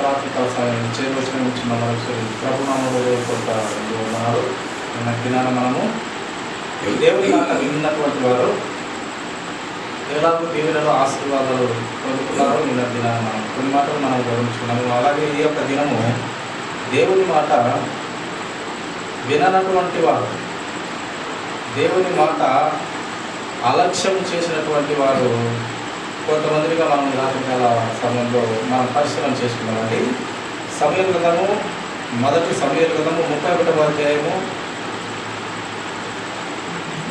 రాత్రికాల సమయం చేరువచ్చిన ఉంచిన మనసు ప్రభునామములో కొంత ఉన్నారు. దినాన మనము దేవుని మాట విన్నటువంటి వారు ఎలాగో దీవెనలో ఆశీర్వాదాలు పొందుతున్నారో నిన్న దినాన మనం కొన్ని మాటలు మనం గమనించుకున్నాము. అలాగే ఈ యొక్క దినము దేవుని మాట విననటువంటి వారు, దేవుని మాట అలక్ష్యం చేసినటువంటి వారు కొంతమందిగా మనం రాత్రికాల సమయంలో మనం పరిశీలన చేసుకున్నామండి. సమయల గ్రంథము, మొదటి సమయల గ్రంథము 31వ అధ్యాయము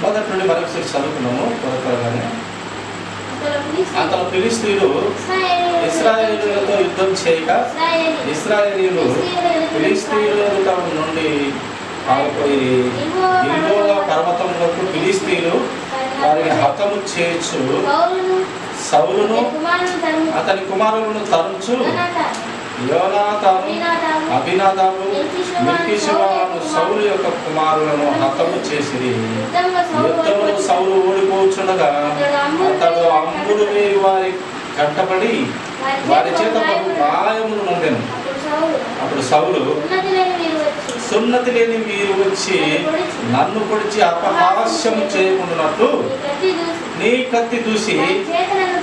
మొదటి నుండి మరొకసారి చదువుకున్నాము త్వరగానే. అంతలో ఫిలిష్తీయులు ఇశ్రాయేలీయులతో యుద్ధం చేయక ఇశ్రాయేలీయులు ఫిలిష్తీయుల నుండి పారిపోయి గిల్బోవ పర్వతం వరకు ఫిలిష్తీయులు వారిని హతము చేయొచ్చు సౌలును అతని కుమారులను తరుచు యోనాతాను అభినాదాబు మెల్కీషెబాను సౌలు యొక్క కుమారులను హతము చేసిరి. యుద్ధంలో సౌలు ఓడిపోచుండగా అతడు అంబులు వేయి వారి కట్టబడి వారి చేత గాయములు నొందెను. అప్పుడు సౌలు సున్నతి లేని వీరు వచ్చి నన్ను పొడిచి అపహాస్యము చేయకుండానట్లు నీ కత్తి దూసి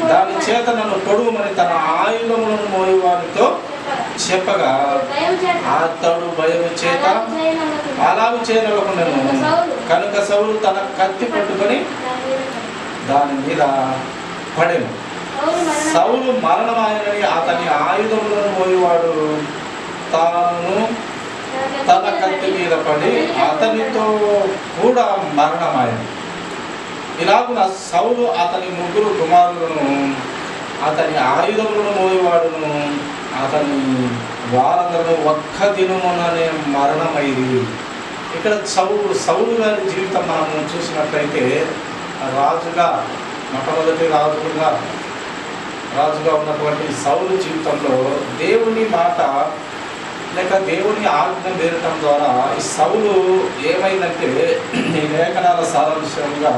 దాని చేత నన్ను పొడుగుమని తన ఆయుధములను మోయువారితో చెప్పగా అతడు భయము చేత అలాగూ చేయనకుండాను. కనుక సౌలు తన కత్తి పట్టుకొని దాని మీద పడెను. సౌలు మరణమాయనని అతని ఆయుధములను మోయేవాడు తాను తన కత్తి మీద పడి అతనితో కూడా మరణమాయను. ఇలాగున సౌలు అతని ముగ్గురు కుమారులను అతని ఆయుధములను మోయేవాడును అతని వారందరూ ఒక్క దినముననే మరణమైంది. ఇక్కడ సౌలు గారి జీవితం మనం చూసినట్లయితే రాజుగా మొట్టమొదటి రాజుగా ఉన్నటువంటి సౌలు జీవితంలో దేవుని మాట లేక దేవుని ఆజ్ఞ మేరటం ద్వారా ఈ సౌలు ఏమైందంటే ఈ లేఖనాల సారాంశంగా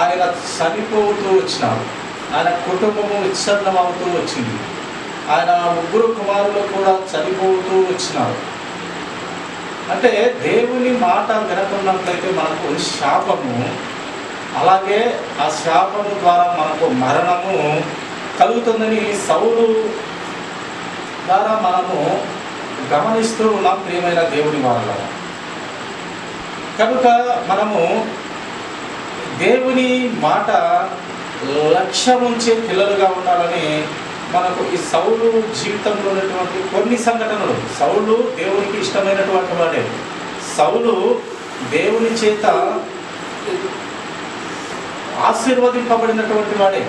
ఆయన చనిపోతూ వచ్చినాడు. ఆయన కుటుంబము విచ్ఛిన్నం అవుతూ వచ్చింది. ఆయన ముగ్గురు కుమారులు కూడా చనిపోతూ వచ్చినారు. అంటే దేవుని మాట వినకున్నట్లయితే మనకు శాపము, అలాగే ఆ శాపము ద్వారా మనకు మరణము కలుగుతుందని సౌలు ద్వారా మనము గమనిస్తూ ఉన్నాం ప్రియమైన దేవుని వారల. కనుక మనము దేవుని మాట లక్ష్యం ఉంచే పిల్లలుగా ఉండాలని మనకు ఈ సౌలు జీవితంలో ఉన్నటువంటి కొన్ని సంఘటనలు. సౌలు దేవునికి ఇష్టమైనటువంటి వాడే. సౌలు దేవుని చేత ఆశీర్వదింపబడినటువంటి వాడే.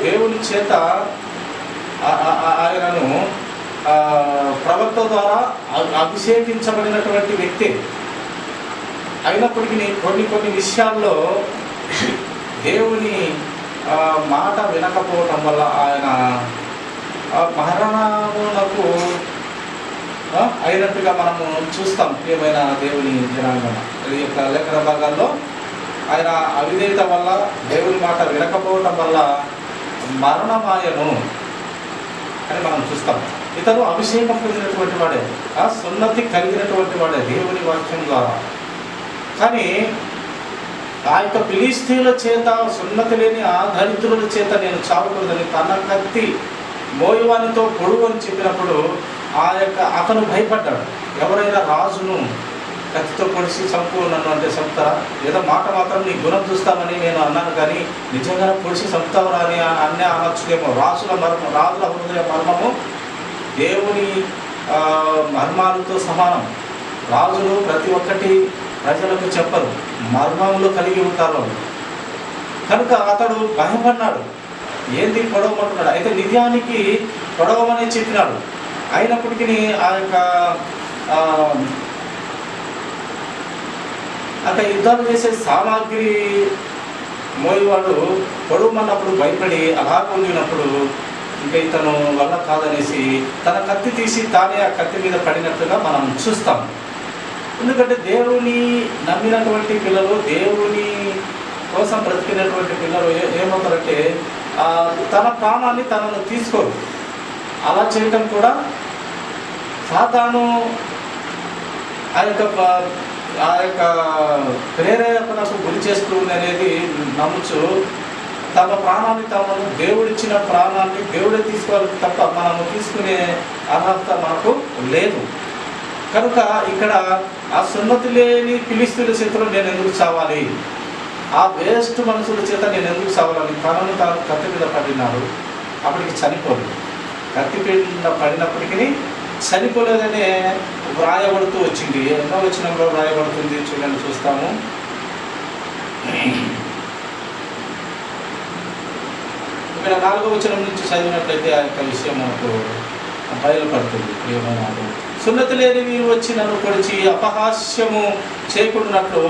దేవుని చేత ఆయనను ప్రవక్త ద్వారా అభిషేకించబడినటువంటి వ్యక్తి. అయినప్పటికీ కొన్ని విషయాల్లో దేవుని మాట వినకపోవటం వల్ల ఆయన మరణమునకు అయినట్టుగా మనము చూస్తాం ప్రియమైన దేవుని జనాంగం. ఈ యొక్క లేఖన భాగాల్లో ఆయన అవిధేయత వల్ల, దేవుని మాట వినకపోవటం వల్ల మరణమాయను అని మనం చూస్తాం. ఇతను అభిషేకం పొందినటువంటి వాడే, సున్నతి కలిగినటువంటి వాడే దేవుని వాక్యం ద్వారా. కానీ ఆ యొక్క ఫిలిష్తీయుల చేత, సున్నతి లేని ఆ దరిద్రుల చేత నేను చావకూడదని తన కత్తి మోయువానితో పొడుగు అని చెప్పినప్పుడు అతను భయపడ్డాడు. ఎవరైనా రాజును కత్తితో పొడిచి చంపు నన్ను అంటే చంపుతారా? ఏదో మాట మాత్రం నీ గుణం చూస్తామని నేను అన్నాను, కానీ నిజంగా పొడిచి చంపుతావరా అని అన్నే అనొచ్చుకేమో. రాజుల హృదయ మర్మము దేవుని మర్మాలతో సమానం. రాజులు ప్రతి ఒక్కటి ప్రజలకు చెప్పరు, మర్మంలో కలిగి ఉంటారు. కనుక అతడు భయపడ్డాడు. ఏంది పొడవమంటున్నాడు? అయితే నిజానికి పొడవమని చెప్పినాడు. అయినప్పటికీ ఆ యొక్క అక్కడ యుద్ధాలు చేసే సామాగ్రి మోయేవాడు పొడవమన్నప్పుడు భయపడి అలా పొందినప్పుడు ఇంకా ఇతను వల్ల కాదనేసి తన కత్తి తీసి తానే ఆ కత్తి మీద పడినట్టుగా మనం చూస్తాం. ఎందుకంటే దేవుని నమ్మినటువంటి పిల్లలు, దేవుని కోసం బ్రతికినటువంటి పిల్లలు ఏమవుతారంటే తన ప్రాణాన్ని తనను తీసుకోరు. అలా చేయటం కూడా సాతాను ఆ యొక్క ప్రేరేపణకు గురి చేస్తుంది అనేది నమ్ముచు తమ ప్రాణాన్ని దేవుడిచ్చిన ప్రాణాన్ని దేవుడే తీసుకోవాలి తప్ప మనము తీసుకునే అర్హత మనకు లేదు. కనుక ఇక్కడ ఆ సున్నతి లేని ఫిలిష్తీయుల చేతిలో నేను ఎందుకు చావాలి, ఆ వేస్ట్ మనుషుల చేత నేను ఎందుకు చావాలని తాను కత్తి మీద పడినాడు. అప్పటికి చనిపోలేదు. కత్తి మీద పడినప్పటికీ చనిపోలేదనే వ్రాయబడుతూ వచ్చింది. ఎన్నో వచనంలో వ్రాయబడుతుంది, చూడండి, చూస్తాము. ఇక్కడ 4వ వచనం నుంచి చదివినట్లయితే ఆ యొక్క విషయం మనకు బయలుపడుతుంది. ఏమన్నాడు, సున్నతి లేని వీరు వచ్చి నన్ను పొడిచి అపహాస్యము చేయకుండానట్లు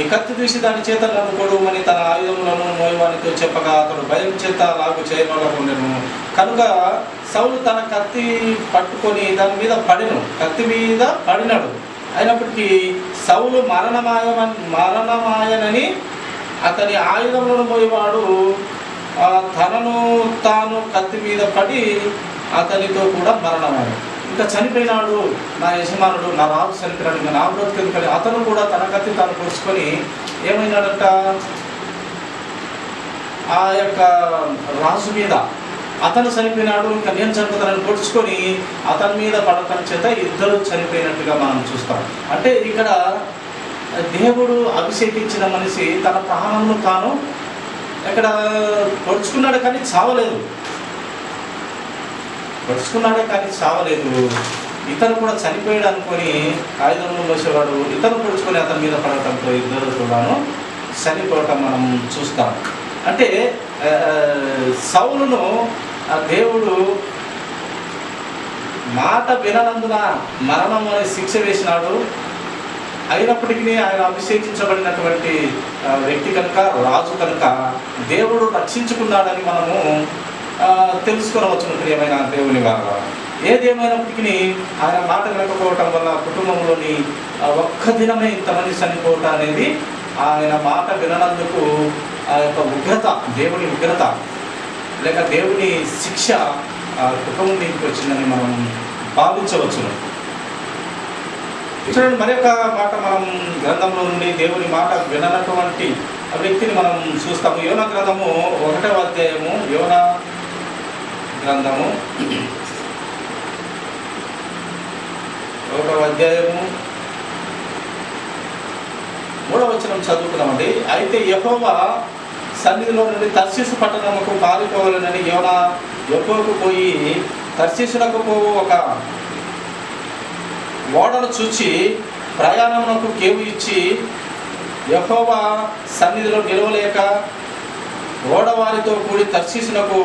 ఈ కత్తి తీసి దాని చేత నన్ను పొడవమని తన ఆయుధములను మోయవానితో చెప్పగా అతడు భయం చేత లాగు చేయనకుండెను. కనుక సౌలు తన కత్తి పట్టుకొని దాని మీద కత్తి మీద పడినాడు. అయినప్పటికీ సౌలు మరణమాయనని అతని ఆయుధములను మోయవాడు తనను తాను కత్తి మీద పడి అతనితో కూడా మరణమాయను. ఇంకా చనిపోయినాడు నా యజమానుడు, నా రాజు చనిపోయినాడు, ఇంకా నా బ్రతుకెందుకని అతను కూడా తన కత్తి తాను పొడుచుకొని ఏమైనాడంట, ఆ యొక్క రాజు మీద అతను చనిపోయినాడు, ఇంకా నేను చనిపోతానని పొడుచుకొని అతని మీద పడటం చేత ఇద్దరు చనిపోయినట్టుగా మనం చూస్తాం. అంటే ఇక్కడ దేవుడు అభిషేకించిన మనిషి తన ప్రాణమును తాను ఇక్కడ పొడుచుకున్నాడు కానీ చావలేదు. పొడుచుకున్నాడే కానీ చావలేదు. ఇతను కూడా చనిపోయాడు అనుకొని ఆయుధంలో మోసేవాడు ఇతను పొడుచుకొని అతని మీద పడటంతో ఇద్దరు కూడాను చనిపోవటం మనం చూస్తాం. అంటే సౌలును దేవుడు మాట విననందున మరణం అనే శిక్ష వేసినాడు. అయినప్పటికీ ఆయన అభిషేకించబడినటువంటి వ్యక్తి కనుక, రాజు కనుక దేవుడు రక్షించుకున్నాడని మనము తెలుసుకోవచ్చు. ప్రియమైన దేవుని వారు, ఏదేమైనప్పటికీ ఆయన మాట వినకపోవటం వల్ల కుటుంబంలోని ఒక్క దినమే ఇంతమంది చనిపోవటం అనేది ఆయన మాట విననందుకు ఆ యొక్క ఉగ్రత, దేవుని ఉగ్రత లేక దేవుని శిక్ష కుటుంబం మీదకి వచ్చిందని మనం భావించవచ్చును. చూడండి, మరొక మాట మనం గ్రంథంలో నుండి దేవుని మాట విననటువంటి వ్యక్తిని మనం చూస్తాము. యోనా గ్రంథము 1వ అధ్యాయము, యోనా గ్రంథము 1వ అధ్యాయము 3వ వచనం చదువుకున్నామండి. అయితే యెహోవా సన్నిధిలో నుండి తర్షీసు పట్టణముకు పారిపోవాలని యోనా యొప్పకు పోయి తర్షీసునకు పోవు ఒక ఓడను చూచి ప్రయాణమునకు కేవు ఇచ్చి యెహోవా సన్నిధిలో నిలవలేక ఓడవారితో కూడి తర్షీసునకు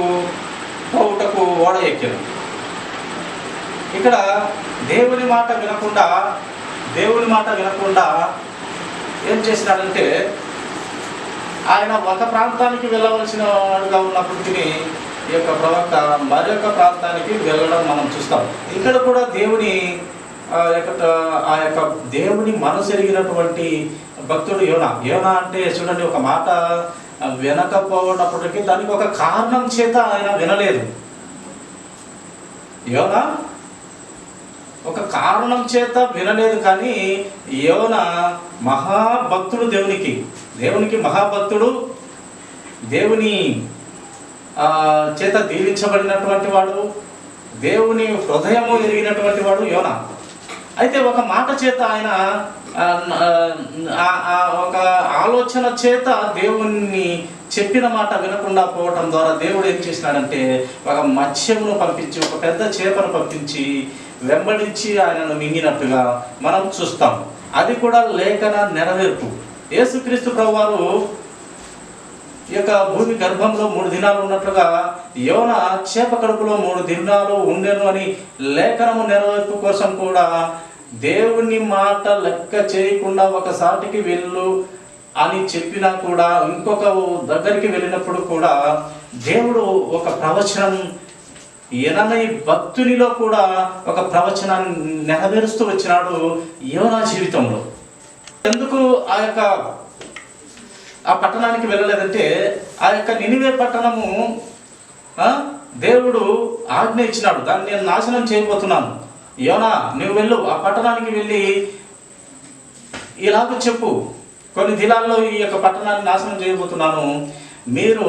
పోవుటకు ఓడ ఎక్కాను. ఇక్కడ దేవుని మాట వినకుండా ఏం చేసినాడంటే, ఆయన ఒక ప్రాంతానికి వెళ్ళవలసిన వాడుగా ఉన్నప్పటికీ ఈ యొక్క ప్రవక్త మరొక ప్రాంతానికి వెళ్ళడం మనం చూస్తాం. ఇక్కడ కూడా ఆ యొక్క దేవుని మనసు ఎరిగినటువంటి భక్తుడు యోనా అంటే చూడండి, ఒక మాట వినకపోవటప్పటికీ దానికి ఒక కారణం చేత ఆయన వినలేదు. యోనా ఒక కారణం చేత వినలేదు, కానీ యోనా మహాభక్తుడు, దేవునికి మహాభక్తుడు, దేవుని చేత దీవించబడినటువంటి వాడు, దేవుని హృదయము ఎరిగినటువంటి వాడు యోనా. అయితే ఒక మాట చేత ఆయన ఒక ఆలోచన చేత దేవుణ్ణి చెప్పిన మాట వినకుండా పోవటం ద్వారా దేవుడు ఏం చేసినాడంటే ఒక మత్స్యమును పంపించి, ఒక పెద్ద చేపను పంపించి వెంబడించి ఆయనను మింగినట్టుగా మనం చూస్తాం. అది కూడా లేఖన నెరవేర్పు. యేసుక్రీస్తు ప్రభువారు ఈ యొక్క భూమి గర్భంలో 3 దినాలు ఉన్నట్లుగా యోనా చేప కడుపులో 3 దినాలు ఉండెను అని లేఖనము నెరవేర్పు కోసం కూడా దేవుని మాట లెక్క చేయకుండా ఒకసాటికి వెళ్ళు అని చెప్పినా కూడా ఇంకొక దగ్గరికి వెళ్ళినప్పుడు కూడా దేవుడు ఒక ప్రవచనం ఎనమై భక్తునిలో కూడా ఒక ప్రవచనాన్ని నెరవేరుస్తూ వచ్చినాడు యోనా జీవితంలో. ఎందుకు ఆ పట్టణానికి వెళ్ళలేదంటే, ఆ యొక్క నినివే పట్టణము దేవుడు ఆజ్ఞ ఇచ్చినాడు, దాన్ని నేను నాశనం చేయబోతున్నాను. యోనా నువ్వు వెళ్ళు, ఆ పట్టణానికి వెళ్ళి ఇలాగ చెప్పు, కొన్ని దినాల్లో ఈ యొక్క పట్టణాన్ని నాశనం చేయబోతున్నాను, మీరు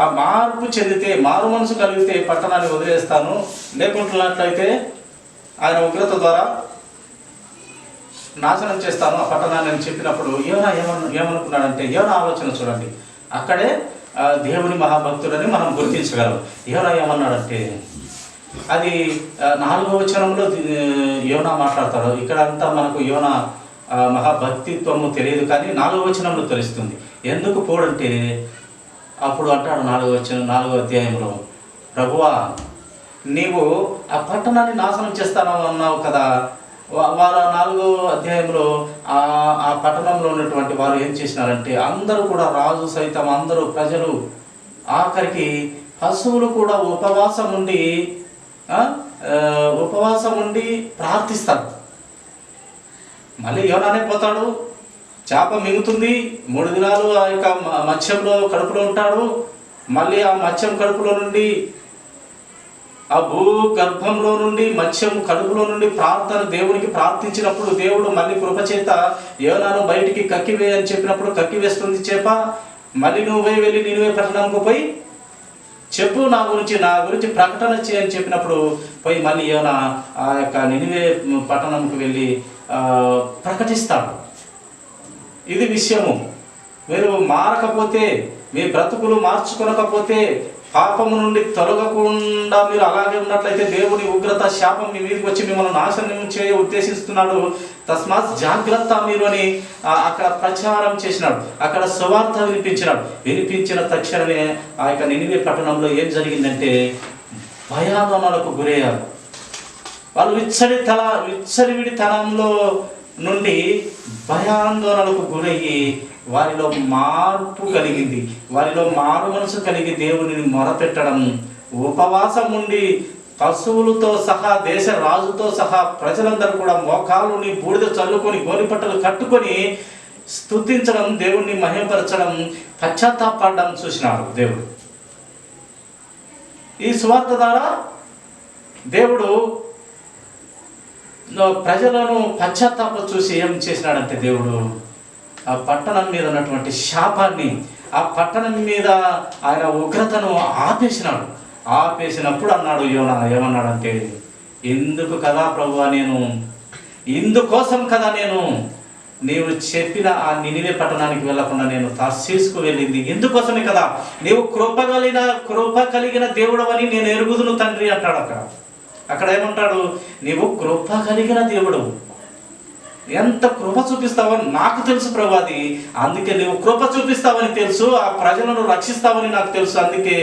ఆ మార్పు చెందితే, మారు మనసు కలిగితే పట్టణాన్ని వదిలేస్తాను, లేకుంటున్నట్లయితే ఆయన ఉగ్రత ద్వారా నాశనం చేస్తాను ఆ పట్టణాన్ని అని చెప్పినప్పుడు యోనా ఏమనుకున్నాడంటే, యోనా ఆలోచన చూడండి, అక్కడే దేవుని మహాభక్తుడని మనం గుర్తించగలం. యోనా ఏమన్నాడంటే, అది 4వ వచనంలో యోనా మాట్లాడతాడు. ఇక్కడ అంతా మనకు యోనా మహాభక్తిత్వము తెలియదు, కానీ 4వ వచనంలో తెలుస్తుంది. ఎందుకు పోడంటే, అప్పుడు అంటాడు 4వ అధ్యాయంలో, ప్రభువా నీవు ఆ పట్టణాన్ని నాశనం చేస్తాను అన్నావు కదా. వారు 4వ అధ్యాయంలో ఆ పట్టణంలో ఉన్నటువంటి వారు ఏం చేసినారంటే, అందరూ కూడా, రాజు సైతం, అందరూ ప్రజలు, ఆఖరికి పశువులు కూడా ఉపవాసం ఉండి ప్రార్థిస్తారు. మళ్ళీ యోనానే పోతాడు, చేప మింగుతుంది, 3 దినాలు ఆ యొక్క మత్స్యంలో కడుపులో ఉంటాడు. మళ్ళీ ఆ మత్స్యం కడుపులో నుండి, ఆ భూగర్భంలో నుండి, మత్స్యం కడుపులో నుండి దేవునికి ప్రార్థించినప్పుడు దేవుడు మళ్ళీ కృపచేత యోనాను బయటికి కక్కివే అని చెప్పినప్పుడు కక్కివేస్తుంది చేప. మళ్ళీ నువ్వే వెళ్ళి నినివే పట్టణంకు పోయి చెప్పు, నా గురించి ప్రకటన చేయని చెప్పినప్పుడు పోయి మళ్ళీ యోనా ఆ యొక్క నినివే పట్టణంకు వెళ్ళి ప్రకటిస్తాడు. ఇది విషయము. మీరు మారకపోతే, మీ బ్రతుకులు మార్చుకొనకపోతే, పాపము నుండి తొలగకుండా మీరు అలాగే ఉన్నట్లయితే దేవుని ఉగ్రత, శాపం మీ మీదకి వచ్చి మిమ్మల్ని నాశనం చేయ ఉద్దేశిస్తున్నాడు. తస్మాత్ జాగ్రత్త మీరు అని అక్కడ ప్రచారం చేసినాడు, అక్కడ సువార్త వినిపించిన తక్షణమే ఆ యొక్క నినివే పట్టణంలో ఏం జరిగిందంటే, భయాందోళనలకు గురయ్యారు. వాళ్ళు విచ్చలవిడితనంలో నుండి భయాందోళనలకు గురయ్యి వారిలో మార్పు కలిగింది, వారిలో మారు మనసు కలిగి దేవునిని మొరపెట్టడం, ఉపవాసం ఉండి పశువులతో సహా, దేశ రాజుతో సహా ప్రజలందరూ కూడా మోకాలుని బూడిద చల్లుకొని, గోనిపట్టలు కట్టుకొని స్తుతించడం, దేవుణ్ణి మహిమపరచడం, పశ్చాత్తాపడడం చూసినాడు దేవుడు. ఈ సువార్త ద్వారా దేవుడు ప్రజలను పశ్చాత్తాప చూసి ఏం చేసినాడంటే, దేవుడు ఆ పట్టణం మీద ఉన్నటువంటి శాపాన్ని, ఆ పట్టణం మీద ఆయన ఉగ్రతను ఆపేసినప్పుడు అన్నాడు యోనా, ఏమన్నాడంటే, ఎందుకు కదా ప్రభువా, ఇందుకోసం కదా నీవు చెప్పిన ఆ నినివే పట్టణానికి వెళ్ళకుండా నేను తర్షీసుకు వెళ్ళింది ఇందుకోసమే కదా. నీవు కృప కలిగిన దేవుడవని నేను ఎరుగుదును తండ్రి అంటాడు. అక్కడ ఏమంటాడు, నీవు కృప కలిగిన దేవుడు, ఎంత కృప చూపిస్తావో నాకు తెలుసు ప్రభు. అది అందుకే నువ్వు కృప చూపిస్తావని తెలుసు, ఆ ప్రజలను రక్షిస్తావని నాకు తెలుసు. అందుకే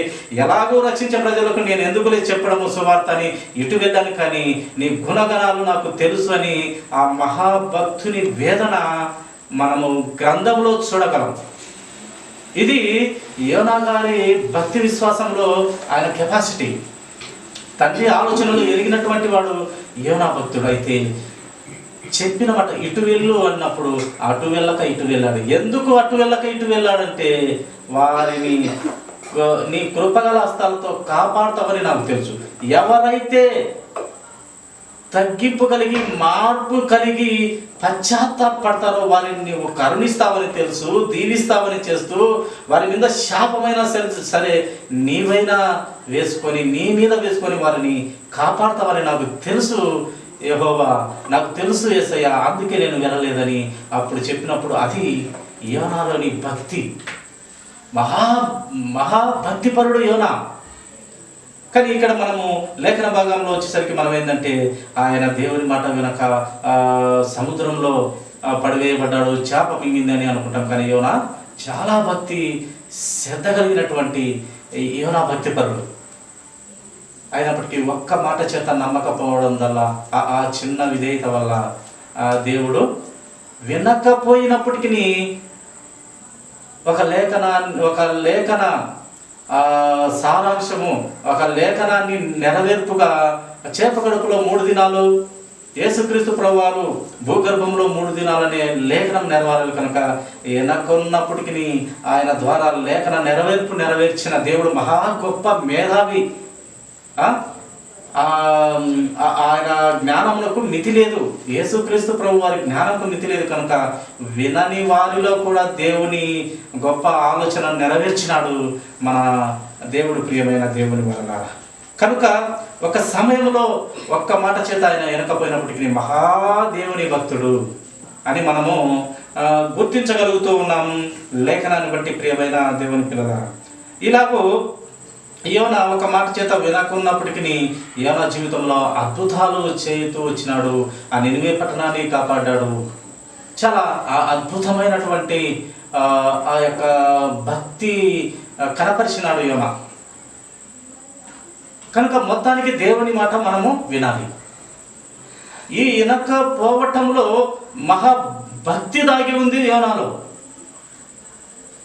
ఎలాగో రక్షించే ప్రజలకు నేను ఎందుకులే చెప్పడము సువార్త అని ఇటు వెళ్ళాను, కానీ నీ గుణగణాలు నాకు తెలుసు అని ఆ మహాభక్తుని వేదన మనము గ్రంథంలో చూడగలం. ఇది యోనా గారి భక్తి విశ్వాసంలో ఆయన కెపాసిటీ. తండ్రి ఆలోచనలు ఎరిగినటువంటి వాడు యోనా భక్తుడు. అయితే చెప్పిన మాట ఇటు వెళ్ళు అన్నప్పుడు అటు వెళ్ళక ఇటు వెళ్ళాడు. ఎందుకు అటు వెళ్ళక ఇటు వెళ్ళాడంటే, వారిని నీ కృపగల హస్తాలతో కాపాడుతావని నాకు తెలుసు. ఎవరైతే తగ్గింపు కలిగి, మార్పు కలిగి పశ్చాత్తాపడతారో వారిని నీవు కరుణిస్తావని తెలుసు, దీవిస్తావని చేస్తూ, వారి మీద శాపమైనా సరే నీవైనా వేసుకొని, నీ మీద వేసుకొని వారిని కాపాడతావని నాకు తెలుసు యెహోవా, నాకు తెలుసు యేసయ్య, అందుకే నేను వెళ్ళలేదని అప్పుడు చెప్పినప్పుడు అది యోనాలోని భక్తి. మహాభక్తిపరుడు యోనా. కానీ ఇక్కడ మనము లేఖన భాగంలో వచ్చేసరికి మనం ఏంటంటే, ఆయన దేవుని మాట వినక సముద్రంలో పడివేయబడ్డాడు, చేప మింగిందని అనుకుంటాం. కానీ యోనా చాలా భక్తి శ్రద్ధ కలిగినటువంటి యోనా భక్తిపరుడు. అయినప్పటికీ ఒక్క మాట చేత నమ్మకపోవడం వల్ల, ఆ చిన్న విధేయత వల్ల దేవుడు వినకపోయినప్పటికీ ఒక లేఖన సారాంశము, ఒక లేఖనాన్ని నెరవేర్పుగా చేప కడుపులో 3 దినాలు, యేసుక్రీస్తు ప్రభువారు భూగర్భంలో 3 దినాలనే లేఖనం నెరవేరాలి కనుక వినకున్నప్పటికీ ఆయన ద్వారా లేఖన నెరవేర్చిన దేవుడు మహా గొప్ప మేధావి. ఆయన జ్ఞానములకు మితి లేదు. యేసుక్రీస్తు ప్రభు వారి జ్ఞానంకు మితి లేదు కనుక వినని వారిలో కూడా దేవుని గొప్ప ఆలోచన నెరవేర్చినాడు మన దేవుడు, ప్రియమైన దేవుని వలన. కనుక ఒక సమయంలో ఒక్క మాట చేత ఆయన వెనకపోయినప్పటికీ మహాదేవుని భక్తుడు అని మనము గుర్తించగలుగుతూ ఉన్నాం లేఖనాన్ని బట్టి, ప్రియమైన దేవుని పిల్లల. ఇలాగూ యోనా ఒక మాట చేత వినకున్నప్పటికీ యోనా జీవితంలో అద్భుతాలు చేస్తూ వచ్చినాడు. ఆ నినివే పట్టణాన్ని కాపాడాడు. చాలా అద్భుతమైనటువంటి ఆ యొక్క భక్తి కనపరిచినాడు యోనా. కనుక మొత్తానికి దేవుని మాట మనము వినాలి. ఈ వెనక పోవటంలో మహాభక్తి దాగి ఉంది యోనాలో.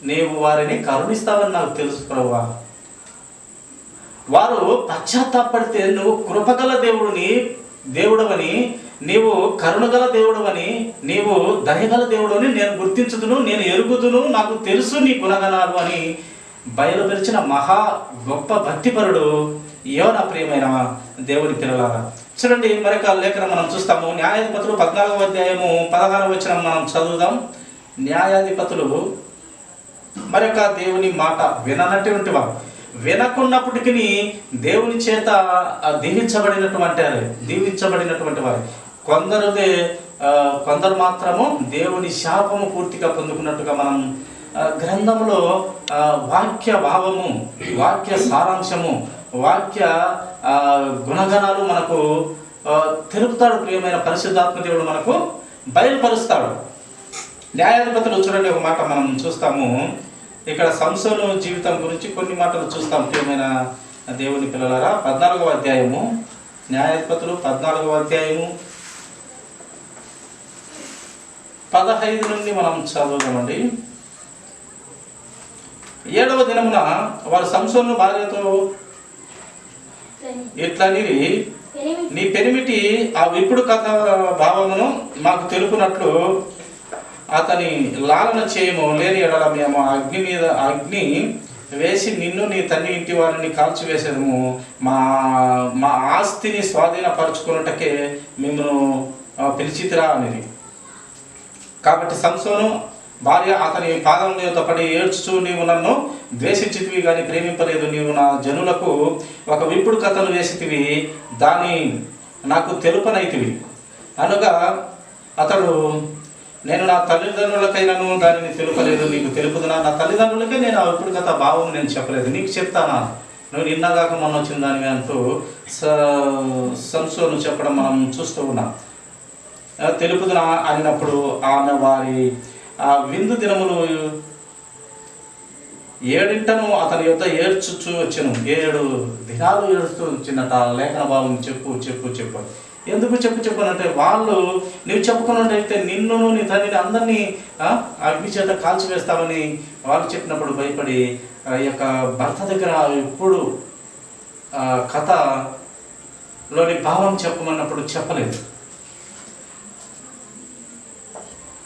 నీవు వారిని కరుణిస్తావని నాకు తెలుసు ప్రభువా. వారు పశ్చాత్తాపడితే నువ్వు కృపగల దేవుడవని, నీవు కరుణగల దేవుడవని, నీవు దయగల దేవుడని నేను గుర్తించుదును, నేను ఎరుగుదును, నాకు తెలుసు నీ గుణగణాలు అని బయలుపరిచిన మహా గొప్ప భక్తిపరుడు యోనా, ప్రియమైన దేవుని పిల్లలారా. చూడండి, మరొక లేఖనం మనం చూస్తాము. న్యాయాధిపతులు 14వ అధ్యాయము 16వ వచనం మనం చదువుదాం. న్యాయాధిపతులు మరొక దేవుని మాట విననటువంటి వారు, వినకున్నప్పటికీ దేవుని చేత దీవించబడినటువంటి వారు. కొందరు మాత్రము దేవుని శాపము పూర్తిగా పొందుకున్నట్టుగా మనం గ్రంథంలో వాక్య భావము, వాక్య సారాంశము, వాక్య గుణగణాలు మనకు తెలుపుతాడు. ప్రియమైన పరిశుద్ధాత్మ దేవుడు మనకు బయలుపరుస్తాడు. న్యాయాధిపతులు చూడండి, ఒక మాట మనం చూస్తాము. ఇక్కడ సంసోను జీవితం గురించి కొన్ని మాటలు చూస్తాం. ప్రియమైన దేవుని పిల్లలారా, 14వ అధ్యాయము, న్యాయాధిపతులు 14వ అధ్యాయము 15 నుండి మనం చదువుదామండి. 7వ దినమున వారు సంసోను భార్యతో ఇట్లా నీ పెనిమిటి ఆ విప్పుడు కథ భావమును మాకు తెలుపునట్లు అతని లాలన చేయము, లేని ఎడల మేము అగ్ని వేసి నిన్ను నీ తల్లి ఇంటి వారిని కాల్చివేసేదము, మా ఆస్తిని స్వాధీనపరచుకున్నటకే మిమ్మల్ని పిలిచితిరా అనేది. కాబట్టి సంసోను భార్య అతని పాదముల యొద్ద పడి ఏడ్చుచూ, నీవు నన్ను ద్వేషించితివి కానీ ప్రేమింపలేదు, నీవు నా జనులకు ఒక విప్పుడు కథను వేసితివి, దాని నాకు తెలుపనైతివి అనగా అతడు, నేను నా తల్లిదండ్రులకైనాను దానిని తెలుపలేదు, నీకు తెలుపుదునా? నా తల్లిదండ్రులకే నేను ఆ విప్పుడు కథ భావం నేను చెప్పలేదు, నీకు చెప్తానా? నువ్వు నిన్నగాక మొన్న వచ్చిన దానివి అంటూ సంసోను చెప్పడం మనం చూస్తూ ఉన్నాం. తెలుపుదునా అన్నప్పుడు ఆమె వారి ఆ విందు దినములు 7 అతని యొద్ద ఏడ్చుచూ వచ్చాను. 7 దినాలు ఏడుస్తూ వచ్చిందట. లేఖన భావం చెప్పు ఎందుకు చెప్పనంటే, వాళ్ళు నువ్వు చెప్పుకున్నట్టయితే నిన్ను నీ తల్లిని అందరినీ అగ్ని చేత కాల్చివేస్తామని వాళ్ళు చెప్పినప్పుడు భయపడి ఈ యొక్క భర్త దగ్గర ఎప్పుడు కథలోని భావం చెప్పమన్నప్పుడు చెప్పలేదు.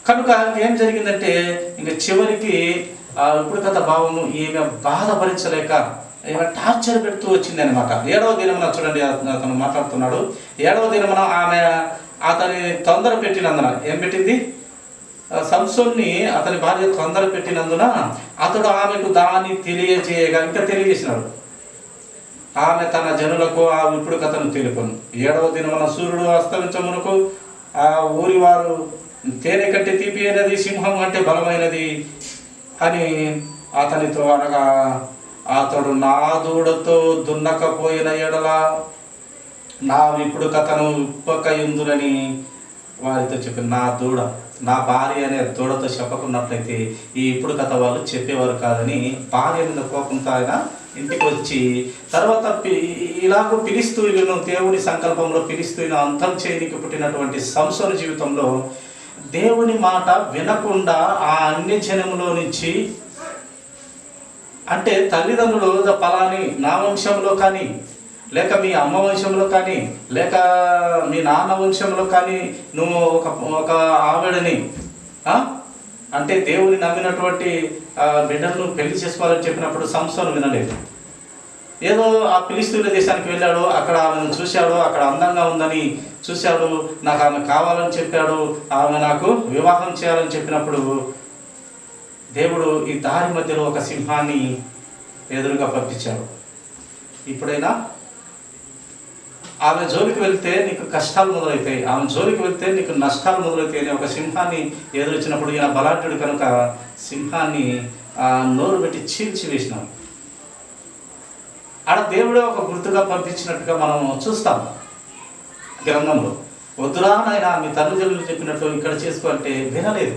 కనుక ఏం జరిగిందంటే, ఇంకా చివరికి ఇప్పుడు కథ భావము ఈమె బాధ భరించలేక ఈమె టార్చర్ పెడుతూ వచ్చింది అనమాట. 7వ దినమున చూడండి, అతను మాట్లాడుతున్నాడు. 7వ దినమున ఆమె అతని తొందర పెట్టినందున ఏం పెట్టింది? సంసోన్ని అతని భార్య తొందర పెట్టినందున అతడు ఆమెకు దాన్ని తెలియజేసినాడు. ఆమె తన జనులకు ఆ ఇప్పుడు కథను తెలుపును. 7వ దినమున సూర్యుడు అస్తమించమునకు ఆ ఊరి వారు తేనె కంటే తీపి అయినది, సింహం అంటే బలమైనది అని అతనితో అనగా, అతడు నా దూడతో దున్నకపోయిన ఎడల నా విప్పుడు కథను ఉప్పకయుందునని వారితో చెప్పి, నా దూడ, నా భార్య అనే దూడతో చెప్పకున్నట్లయితే ఈ ఇప్పుడు కథ వాళ్ళు చెప్పేవారు కాదని భార్య మీద కోపంతో ఆయన ఇంటికి వచ్చి తర్వాత ఇలాగూ పిలుస్తూ వీళ్ళను దేవుని సంకల్పంలో పిలుస్తూ అంతం చేయనికి పుట్టినటువంటి సంసోను జీవితంలో దేవుని మాట వినకుండా ఆ అన్య జనములో నుంచి, అంటే తల్లిదండ్రులు పలాని నా వంశంలో కానీ, లేక మీ అమ్మ వంశంలో కానీ, లేక మీ నాన్న వంశంలో కానీ నువ్వు ఒక ఆవిడని అంటే దేవుని నమ్మినటువంటి బిడ్డలను పెళ్లి చేసుకోవాలని చెప్పినప్పుడు సంసోను వినలేదు. ఏదో ఆ ఫిలిష్తీయుల దేశానికి వెళ్ళాడు, అక్కడ ఆమెను చూశాడు, అక్కడ అందంగా ఉందని చూశాడు, నాకు ఆమె కావాలని చెప్పాడు, ఆమె నాకు వివాహం చేయాలని చెప్పినప్పుడు దేవుడు ఈ దారి మధ్యలో ఒక సింహాన్ని ఎదురుగా పంపించాడు. ఇప్పుడైనా ఆమె జోలికి వెళ్తే నీకు కష్టాలు మొదలవుతాయి, ఆమె జోలికి వెళ్తే నీకు నష్టాలు మొదలవుతాయి అని ఒక సింహాన్ని ఎదురొచ్చినప్పుడు ఈయన బలాఢ్యుడు కనుక సింహాన్ని నోరు పెట్టి చీల్చి వేసినాం. ఆడ దేవుడే ఒక గుర్తుగా పంపించినట్టుగా మనం చూస్తాం గ్రంథంలో. వద్దురా నాయన మీ తల్లిదండ్రులు చెప్పినట్టు ఇక్కడ చేసుకో అంటే వినలేదు.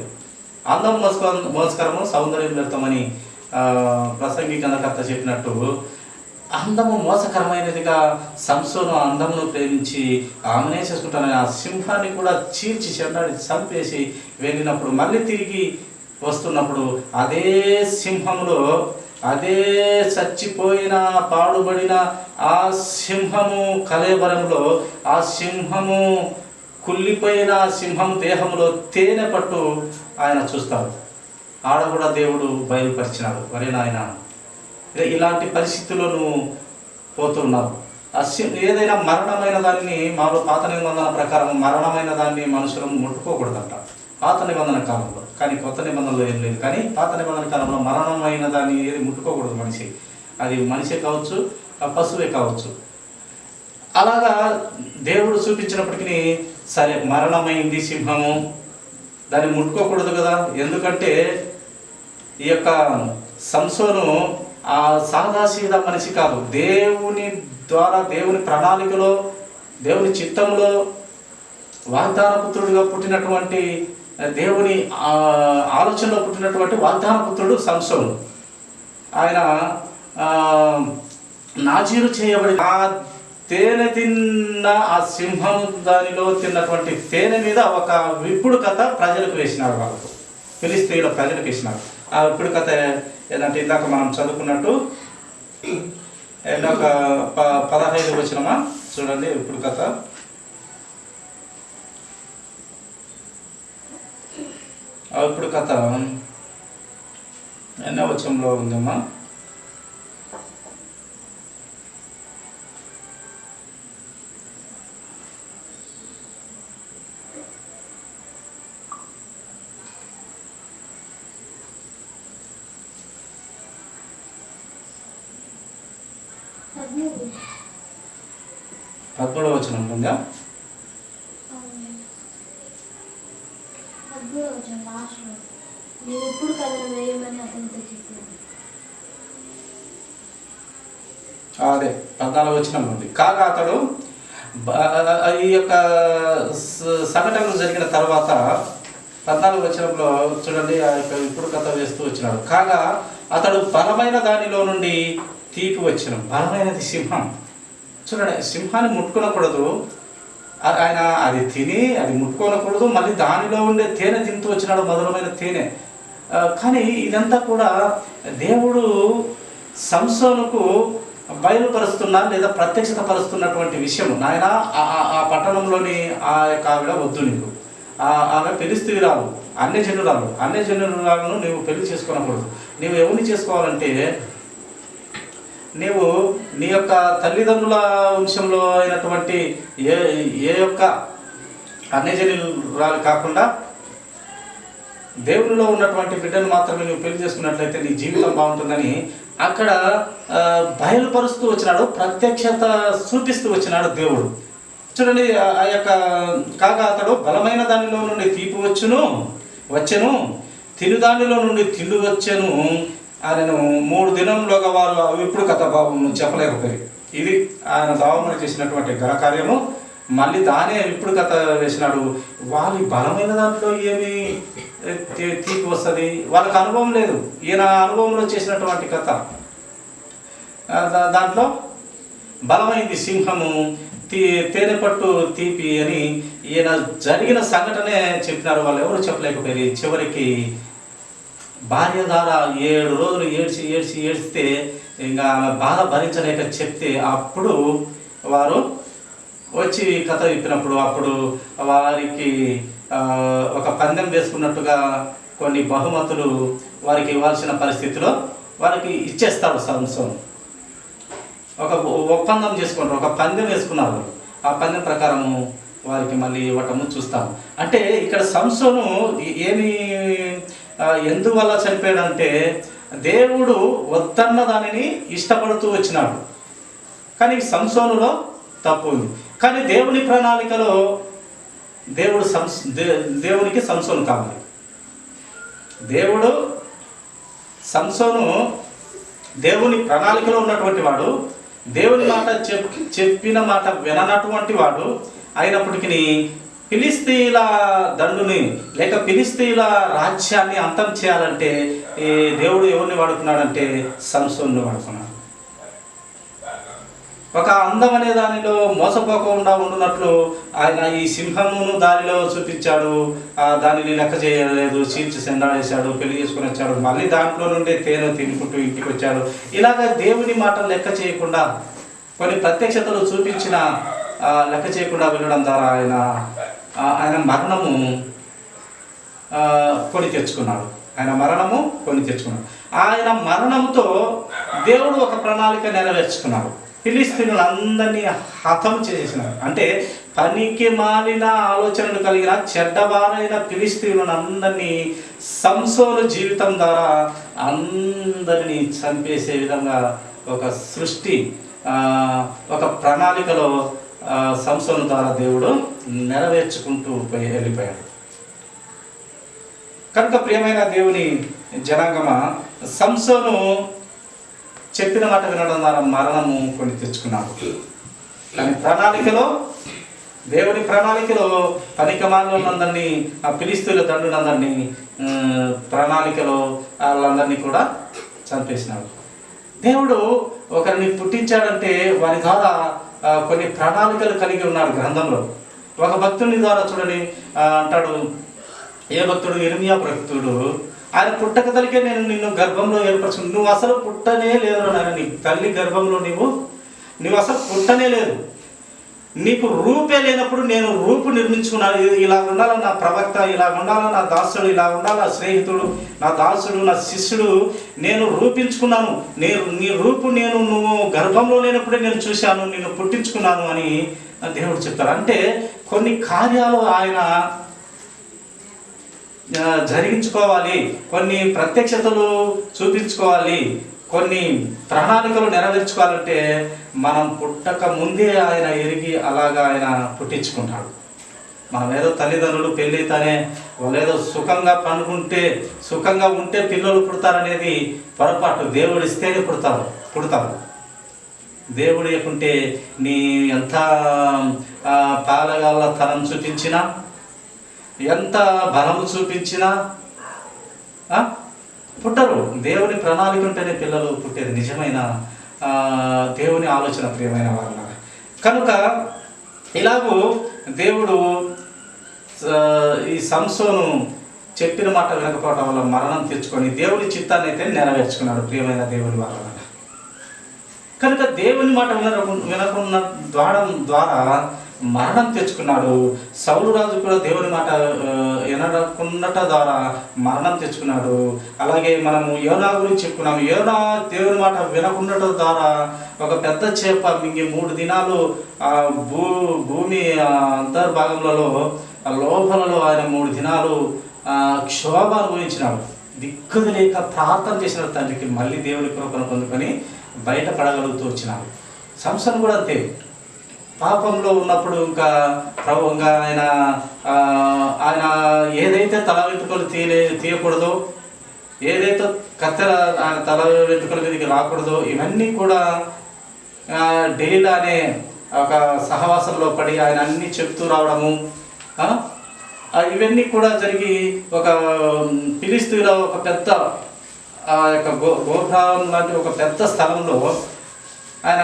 అందం మోస్కరము సౌందర్యం వ్యర్థమని ప్రసంగి గణకర్త చెప్పినట్టు అందము మోసకరమైనదిగా సంసోను అందమును ప్రేమించి ఆమెనే చేసుకుంటానని ఆ సింహాన్ని కూడా చీల్చి చెండాడి చంపేసి వెళ్ళినప్పుడు మళ్ళీ తిరిగి వస్తున్నప్పుడు అదే సింహంలో, అదే చచ్చిపోయిన పాడుబడిన ఆ సింహము కళేబరంలో, ఆ సింహము కుళ్ళిపోయిన సింహం దేహంలో తేనె పట్టు ఆయన చూస్తాడు. ఆడ కూడా దేవుడు బయలుపరిచినాడు, వరే నాయన ఇలాంటి పరిస్థితుల్లో నువ్వు పోతున్నావు. ఏదైనా మరణమైన దాన్ని మామూలు పాత నిబంధన ప్రకారం మరణమైన దాన్ని మనుషులు ముట్టుకోకూడదంట పాత నిబంధన కాలంలో. కానీ కొత్త నిబంధనలో ఏం లేదు. కానీ పాత నిబంధన కాలంలో మరణమైన దాన్ని ఏది ముట్టుకోకూడదు మనిషి. అది మనిషే కావచ్చు, పశువే కావచ్చు. అలాగా దేవుడు చూపించినప్పటికీ సరే మరణమైంది సింహము, దాన్ని ముట్టుకోకూడదు కదా. ఎందుకంటే ఈ యొక్క సంసోను ఆ సాదాసీదా మనిషి కాదు. దేవుని ద్వారా, దేవుని ప్రణాళికలో, దేవుని చిత్తంలో వాగ్దాన పుత్రుడిగా పుట్టినటువంటి, దేవుని ఆలోచనలో పుట్టినటువంటి వాగ్దాన పుత్రుడు సంసోను. ఆయన నాజీరు చేయబడి ఆ తేనె తిన్న ఆ సింహం దానిలో తిన్నటువంటి తేనె మీద ఒక విప్పుడు కథ ప్రజలకు వేసినాడు. వాళ్ళకు ఫిలిష్తీయుల ప్రజలకు వేసినాడు. ఆ విప్పుడు కథ ఏంటంటే ఇందాక మనం చదువుకున్నట్టు ఒక 15 వచనమా చూడండి. విప్పుడు కథ ఇప్పుడు కథ ఎన్నో వచనంలో ఉందమ్మా? 13వ వచనం ఉందా? అదే 14వ వచనం ఉంది. కాగా అతడు ఈ యొక్క సంఘటనలు జరిగిన తర్వాత 14వ వచనంలో చూడండి, ఆ యొక్క ఇప్పుడు కథ వేస్తూ వచ్చినాడు. కాగా అతడు బలమైన దానిలో నుండి తీపి వచ్చిన, బలమైనది సింహం. చూడండి, సింహాన్ని ముట్టుకోనకూడదు ఆయన, అది తిని అది ముట్టుకోనకూడదు, మళ్ళీ దానిలో ఉండే తేనె తింటూ వచ్చినాడు, మధురమైన తేనె. కానీ ఇదంతా కూడా దేవుడు సంసోనుకు బయలుపరుస్తున్నా లేదా ప్రత్యక్షత పరుస్తున్నటువంటి విషయం. నాయన ఆ పట్టణంలోని ఆ యొక్క ఆవిడ వద్దు, నీకు ఆమె ఫిలిష్తీయురాలు, అన్యజనురాలను నీవు పెళ్లి చేసుకోనకూడదు. నీవు ఎవరిని చేసుకోవాలంటే నీవు నీ యొక్క తల్లిదండ్రుల వంశంలో అయినటువంటి ఏ యొక్క అన్యజనురాలు కాకుండా దేవునిలో ఉన్నటువంటి బిడ్డను మాత్రమే నువ్వు పెళ్లి చేసుకున్నట్లయితే నీ జీవితం బాగుంటుందని అక్కడ బయలుపరుస్తూ వచ్చినాడు, ప్రత్యక్షత చూపిస్తూ వచ్చినాడు దేవుడు. చూడండి, ఆ యొక్క కాగా అతడు బలమైన దానిలో నుండి తీపి వచ్చెను, తిను దానిలో నుండి తిండి వచ్చెను. ఆయనను 3 దినంలోగా వారు ఇప్పుడు కథ చెప్పలేకపోయి. ఇది ఆయన దావమని చేసినటువంటి ఘనకార్యము. మళ్ళీ దానే ఇప్పుడు కథ వేసినాడు. వాళ్ళ బలమైన దాంట్లో ఏమి తీపి వస్తుంది, వాళ్ళకి అనుభవం లేదు. ఈయన అనుభవంలో చేసినటువంటి కథ దాంట్లో బలమైంది సింహము, తేనె పట్టు తీపి అని ఈయన జరిగిన సంఘటనే చెప్పినారు. వాళ్ళు ఎవరు చెప్పలేకపోయి. చివరికి భార్య ద్వారా 7 రోజులు ఏడ్చితే ఇంకా బాధ భరించలేక చెప్తే అప్పుడు వారు వచ్చి కథ విప్పినప్పుడు అప్పుడు వారికి ఒక పందెం వేసుకున్నట్టుగా కొన్ని బహుమతులు వారికి ఇవ్వాల్సిన పరిస్థితిలో వారికి ఇచ్చేస్తాడు సంసోను. ఒక ఒప్పందం చేసుకుంటారు, ఒక పందెం వేసుకున్నారు. ఆ పందెం ప్రకారము వారికి మళ్ళీ ఇవ్వటము చూస్తాము. అంటే ఇక్కడ సంసోను ఏమి ఎందువల్ల చనిపోయాడంటే దేవుడు వద్దన్న దానిని ఇష్టపడుతూ వచ్చినాడు. కానీ సంసోనులో తప్పు ఉంది. కానీ దేవుని ప్రణాళికలో దేవునికి సంసోను కావాలి. దేవుడు సంసోను దేవుని ప్రణాళికలో ఉన్నటువంటి వాడు, దేవుని మాట చెప్పిన మాట విననటువంటి వాడు అయినప్పటికీ ఫిలిస్తీన్ల దండుని లేక ఫిలిస్తీన్ల రాజ్యాన్ని అంతం చేయాలంటే ఈ దేవుడు ఎవరిని వాడుకున్నాడంటే సంసోన్ని వాడుకున్నాడు. ఒక అందం అనే దానిలో మోసపోకుండా ఉండునట్లు ఆయన ఈ సింహమును దానిలో చూపించాడు, దానిని లెక్క చేయలేదు, చీల్చి సెండాడేశాడు, పెళ్లి చేసుకుని వచ్చాడు, మళ్ళీ దాంట్లో నుండే తేనె తినుకుంటూ ఇంటికి వచ్చాడు. ఇలాగ దేవుని మాట లెక్క చేయకుండా కొన్ని ప్రత్యక్షతలు చూపించిన లెక్క చేయకుండా వెళ్ళడం ద్వారా ఆయన మరణము కొని తెచ్చుకున్నాడు. ఆయన మరణంతో దేవుడు ఒక ప్రణాళిక నెరవేర్చుకున్నాడు. ఫిలిస్తీనులందరినీ హతం చేసేసినారు. అంటే పనికి మాలిన ఆలోచనలు కలిగిన చెడ్డవారైన ఫిలిస్తీనులందరినీ సంసోను జీవితం ద్వారా అందరినీ చంపేసే విధంగా ఒక సృష్టి, ఒక ప్రణాళికలో సంసోను ద్వారా దేవుడు నెరవేర్చుకుంటూ వెళ్ళిపోయాడు. కనుక ప్రియమైన దేవుని జనాంగమా, సంసోను చెప్పిన మాట వినడం ద్వారా మరణము కొని తెచ్చుకున్నాడు. కానీ దేవుని ప్రణాళికలో పనికమాలందరినీ, ఆ ఫిలిస్తీన్ల దండులందరినీ ప్రణాళికలో వాళ్ళందరినీ కూడా చంపేసినాడు. దేవుడు ఒకరిని పుట్టించాడంటే వారి ద్వారా కొన్ని ప్రణాళికలు కలిగి ఉన్నాడు. గ్రంథంలో ఒక భక్తుని ద్వారా చూడండి అంటాడు, ఏ భక్తుడు? ఇర్మియా భక్తుడు. ఆయన పుట్టక తల్లికే నేను నిన్ను గర్భంలో ఏర్పరచు, నువ్వు అసలు పుట్టనే లేదు నాయన, నీ తల్లి గర్భంలో నువ్వు అసలు పుట్టనే లేదు, నీకు రూపే లేనప్పుడు నేను రూపు నిర్మించుకున్నాను. ఇలా ఉండాలి నా ప్రవక్త, ఇలా ఉండాలి నా దాసుడు, ఇలా ఉండాలి నా స్నేహితుడు, నా దాసుడు, నా శిష్యుడు, నేను రూపించుకున్నాను. నీ రూపు నువ్వు గర్భంలో లేనప్పుడే నేను చూశాను, నిన్ను పుట్టించుకున్నాను అని దేవుడు చెప్తారు. అంటే కొన్ని కార్యాలు ఆయన జరిగించుకోవాలి, కొన్ని ప్రత్యక్షతలు చూపించుకోవాలి, కొన్ని ప్రణాళికలు నెరవేర్చుకోవాలంటే మనం పుట్టక ముందే ఆయన ఎరిగి అలాగా ఆయన పుట్టించుకుంటాడు. మనం ఏదో తల్లిదండ్రులు పెళ్ళైతేనే వాళ్ళు ఏదో సుఖంగా పండుకుంటే సుఖంగా ఉంటే పిల్లలు పుడతారనేది పొరపాటు. దేవుడు ఇస్తేనే పుడతారు. దేవుడు లేకుంటే నీ ఎంత పాలగాళ్ళ తనం చూపించినా, ఎంత బలము చూపించినా పుట్టరు. దేవుని ప్రణాళిక ఉంటేనే పిల్లలు పుట్టేది నిజమైన దేవుని ఆలోచన. ప్రియమైన వాళ్ళ కనుక ఇలాగూ దేవుడు ఈ సంసోను చెప్పిన మాట వినకపోవడం వల్ల మరణం తెచ్చుకొని దేవుని చిత్తాన్ని అయితే నెరవేర్చుకున్నాడు. ప్రియమైన దేవుని వాళ్ళ కనుక దేవుని మాట వినకున్న ద్వారా మరణం తెచ్చుకున్నాడు. సౌలు రాజు కూడా దేవుని మాట వినకుండట ద్వారా మరణం తెచ్చుకున్నాడు. అలాగే మనము యోనా గురించి చెప్పుకున్నాము. యోనా దేవుని మాట వినకుండట ద్వారా ఒక పెద్ద చేప మింగి 3 దినాలు భూమి అంతర్భాగంలో లోపలలో ఆయన 3 దినాలు క్షోభ అనుభవించినాడు. దిక్కులు లేక ప్రార్థన చేసిన తండ్రికి మళ్ళీ దేవుని కృపను పొందుకొని బయటపడగలుగుతూ వచ్చినాడు. సంసోను కూడా అంతే. పాపంలో ఉన్నప్పుడు ఇంకా ఆయన ఏదైతే తల వెంట్రుకలు తీయకూడదో, ఏదైతే కత్తెర తల వెంట్రుకల మీదకి రాకూడదో, ఇవన్నీ కూడా డైలీ అనే ఒక సహవాసంలో పడి ఆయన అన్నీ చెప్తూ రావడము, ఇవన్నీ కూడా జరిగి ఒక ఫిలిస్తీన్ల ఒక పెద్ద యొక్క గోపురం లాంటి ఒక పెద్ద స్థలంలో ఆయన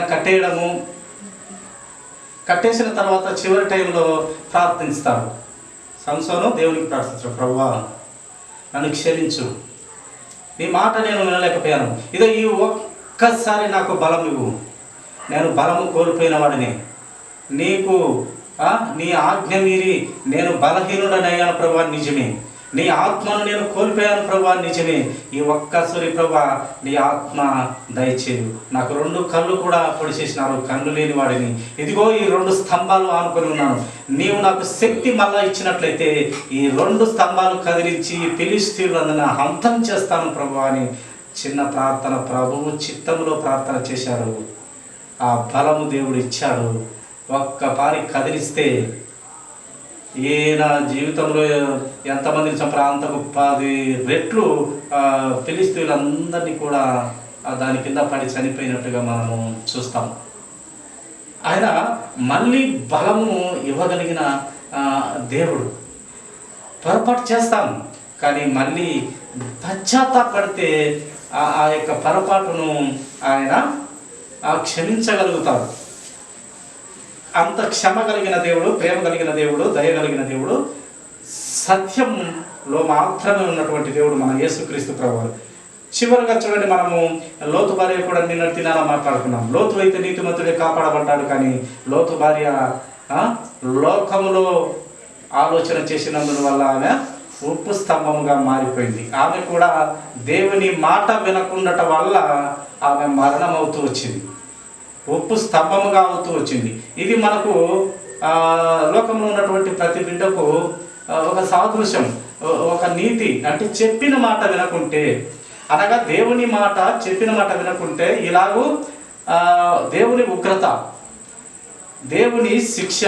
కట్టేసిన తర్వాత చివరి టైంలో ప్రార్థిస్తాడు. సంసోను దేవునికి ప్రార్థిస్తాడు, ప్రభువా నన్ను క్షమించు, నీ మాట నేను వినలేకపోయాను, ఇదో ఈ ఒక్కసారి నాకు బలం ఇవ్వు, నేను బలము కోల్పోయిన వాడిని, నీ ఆజ్ఞ మీరి నేను బలహీనుడనయ్యాను ప్రభువా, నిజమే, నీ ఆత్మను నేను కోల్పోయాను ప్రభా, నిజమే. ఈ ఒక్కసారి ప్రభా నీ ఆత్మ దయచేయు. నాకు 2 కళ్ళు కూడా పొడి చేసినారు, కళ్ళు లేని వాడిని. ఇదిగో ఈ 2 స్తంభాలు ఆనుకొని ఉన్నాను. నీవు నాకు శక్తి మళ్ళా ఇచ్చినట్లయితే ఈ 2 స్తంభాలు కదిలించి ఫిలిష్తీయులను హంతం చేస్తాను ప్రభా అని చిన్న ప్రార్థన ప్రభువు చిత్తంలో ప్రార్థన చేశారు. ఆ బలము దేవుడు ఇచ్చాడు. ఒక్కపారి కదిలిస్తే ఈయన జీవితంలో ఎంతమందిని చంపారు, అంతకు 10 రెట్లు ఫిలిష్తీయులందరినీ కూడా దాని కింద పడి చనిపోయినట్టుగా మనము చూస్తాం. ఆయన మళ్ళీ బలము ఇవ్వగలిగిన దేవుడు. పొరపాటు చేస్తాం కానీ మళ్ళీ పశ్చాత్తాపడితే ఆ యొక్క పొరపాటును ఆయన క్షమించగలుగుతాడు. అంత క్షమ కలిగిన దేవుడు, ప్రేమ కలిగిన దేవుడు, దయ కలిగిన దేవుడు, సత్యంలో మాత్రమే ఉన్నటువంటి దేవుడు మన యేసుక్రీస్తు ప్రభువు. చివరిగా చూడండి, మనము లోతు భార్య కూడా నిన్న తినాలా మాట్లాడుకున్నాం. లోతు అయితే నీతిమంతుడే కాపాడబడ్డాడు, కానీ లోతు భార్య లోకములో ఆలోచన చేసినందువల్ల ఆమె ఉప్పు స్తంభముగా మారిపోయింది. ఆమె కూడా దేవుని మాట వినకుండటం వల్ల ఆమె మరణం అవుతూ వచ్చింది, ఉప్పు స్తంభముగా అవుతూ వచ్చింది. ఇది మనకు లోకంలో ఉన్నటువంటి ప్రతి బిడ్డకు ఒక సాదృశ్యం, ఒక నీతి. అంటే చెప్పిన మాట వినకుంటే, అనగా దేవుని మాట చెప్పిన మాట వినకుంటే ఇలాగూ దేవుని ఉగ్రత, దేవుని శిక్ష,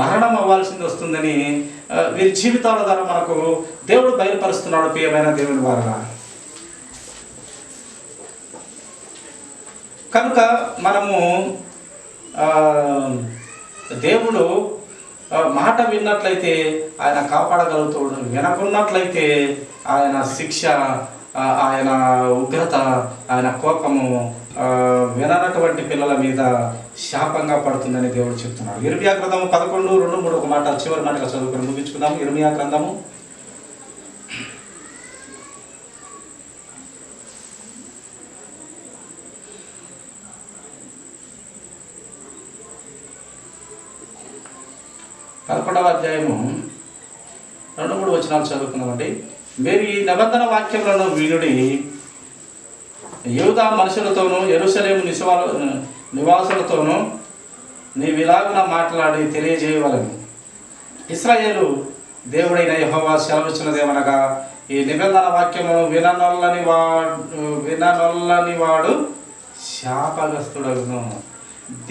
మరణం అవ్వాల్సింది వస్తుందని వీరి జీవితాల ద్వారా మనకు దేవుడు బయలుపరుస్తున్నాడు. ప్రియమైన దేవుని వారలా, కనుక మనము దేవుడు మాట విన్నట్లయితే ఆయన కాపాడగలుగుతాడు, వినకున్నట్లయితే ఆయన శిక్ష, ఆయన ఉగ్రత, ఆయన కోపము విననటువంటి పిల్లల మీద శాపంగా పడుతుందని దేవుడు చెప్తున్నాడు. ఇర్మియా గ్రంథము 11:2-3 ఒక మాట చివరి మాటగా చదువుకొని ముగించుకుందాము. ఇర్మియా గ్రంథము 11వ అధ్యాయము 2-3 వచనాలు చదువుకుందామండి. మీరు ఈ నిబంధన వాక్యములను వినుడి, యూదా మనుషులతోనూ యెరూషలేము నివాసులతోనూ నీవిలాగున మాట్లాడి తెలియజేయవలెను. ఇశ్రాయేలు దేవుడైన యెహోవా సెలవిచ్చినదేమనగా, ఈ నిబంధన వాక్యమును విననొల్లని వాడు శాపగ్రస్తుడగును.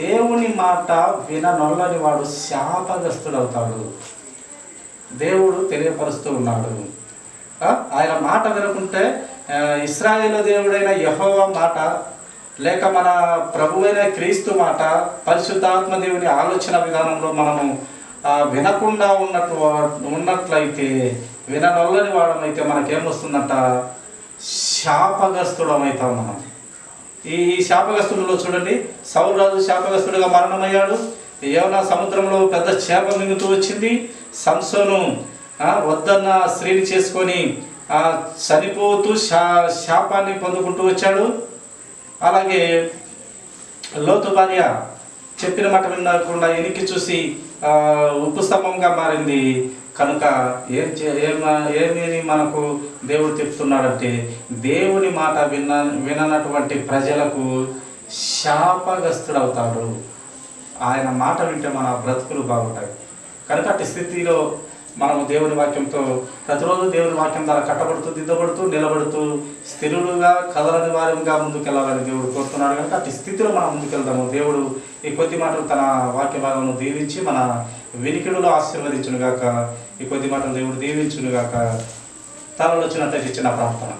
దేవుని మాట విననొల్లని వాడు శాపగ్రస్తుడవుతాడు. దేవుడు తెలియపరుస్తూ ఉన్నాడు. ఆయన మాట వినకుంటే ఇశ్రాయేలు దేవుడైన యెహోవా మాట, లేక మన ప్రభువైన క్రీస్తు మాట, పరిశుద్ధాత్మ దేవుని ఆలోచన విధానంలో మనము వినకుండా ఉన్నట్లయితే, విననొల్లని వాడమైతే మనకేమొస్తుందంట, శాపగ్రస్తుడమవుతాం మనం. ఈ శాపగ్రస్తులలో చూడండి, సౌలు రాజు శాపగ్రస్తుడిగా మరణమయ్యాడు. యోనా సముద్రంలో పెద్ద చేప మింగుతూ వచ్చింది. సంసోను వద్దన్న స్త్రీని చేసుకొని చనిపోతూ శాపాన్ని పొందుకుంటూ వచ్చాడు. అలాగే లోతు భార్య చెప్పిన మాట వినకుండా ఎనికి చూసి ఉప్పు స్తంభంగా మారింది. కనుక ఏమని మనకు దేవుడు చెప్తున్నాడంటే, దేవుని మాట విననటువంటి ప్రజలకు శాపగ్రస్తుడవుతాడు. ఆయన మాట వింటే మన బ్రతుకులు బాగుంటాయి. కనుక అట్టి స్థితిలో మనము దేవుని వాక్యంతో ప్రతిరోజు దేవుని వాక్యం ద్వారా కట్టబడుతూ, దిద్దబడుతూ, నిలబడుతూ, స్థిరులుగా కదలని వారంగా ముందుకెళ్ళాలని దేవుడు కోరుతున్నాడు. కనుక అట్టి స్థితిలో మనం ముందుకెళ్దాము. దేవుడు ఈ కొద్ది మాటలు తన వాక్య భాగంలో దీవించి మన వినికిడులో ఆశీర్వదించునుగాక. ఈ కొద్ది మాటలు దేవుడు దీవించునుగాక. తలలో వచ్చినట్లయితే చిన్న ప్రార్థన.